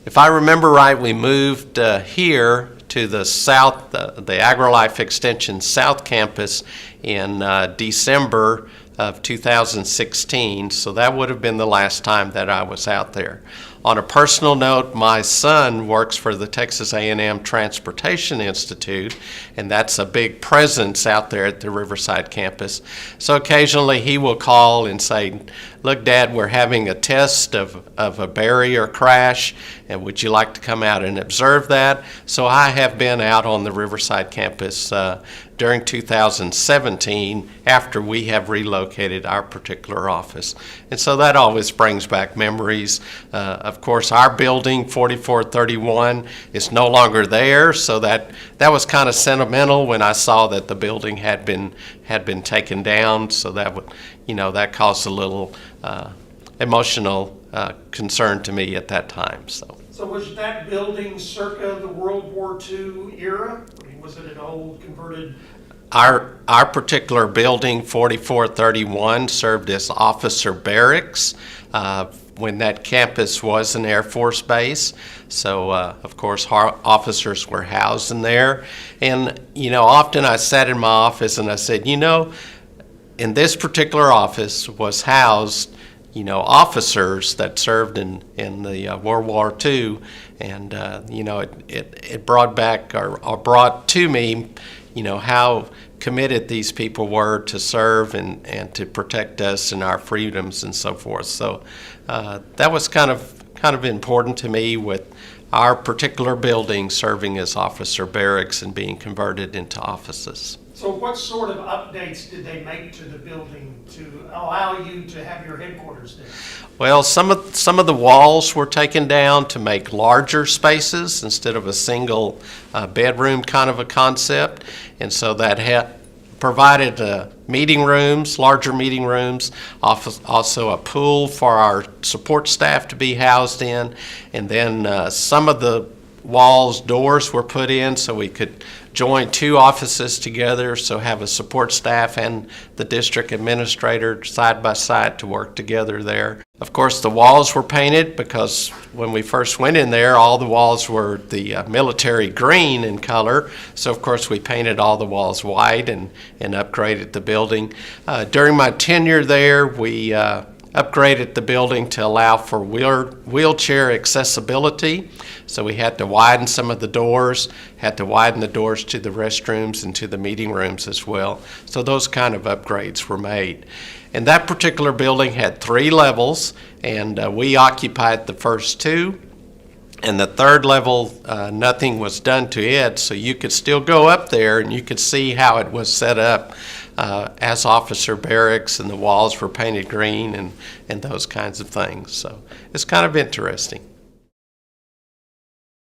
If I remember right, we moved here to the south, the AgriLife Extension South Campus in December of 2016, so that would have been the last time that I was out there. On a personal note, my son works for the Texas A&M Transportation Institute, and that's a big presence out there at the Riverside campus. So occasionally he will call and say, "Look, Dad, we're having a test of a barrier crash, and would you like to come out and observe that?" So I have been out on the Riverside campus during 2017 after we have relocated our particular office. And so that always brings back memories. Of course, our building, 4431, is no longer there, so that was kind of sentimental when I saw that the building had been taken down. So that caused a little emotional concern to me at that time. So was that building circa the World War II era? I mean, was it an old converted? Our particular building, 4431, served as officer barracks when that campus was an Air Force base. So, of course, officers were housed in there. And, often I sat in my office and I said, in this particular office was housed officers that served in the World War II, and it brought back or brought to me, how committed these people were to serve and to protect us and our freedoms and so forth. So that was kind of important to me, with our particular building serving as officer barracks and being converted into offices. So what sort of updates did they make to the building to allow you to have your headquarters there? Well, some of the walls were taken down to make larger spaces instead of a single bedroom kind of a concept, and so that provided meeting rooms, larger meeting rooms, also a pool for our support staff to be housed in, and then some of the walls, doors were put in so we could join two offices together, so have a support staff and the district administrator side by side to work together there. Of course, the walls were painted because when we first went in there, all the walls were the military green in color. So, of course, we painted all the walls white and upgraded the building. During my tenure there, we upgraded the building to allow for wheelchair accessibility. So we had to widen some of the doors, had to widen the doors to the restrooms and to the meeting rooms as well. So those kind of upgrades were made. And that particular building had 3 levels, and we occupied the first 2. And the third level, nothing was done to it, so you could still go up there and you could see how it was set up as officer barracks, and the walls were painted green and those kinds of things. So it's kind of interesting.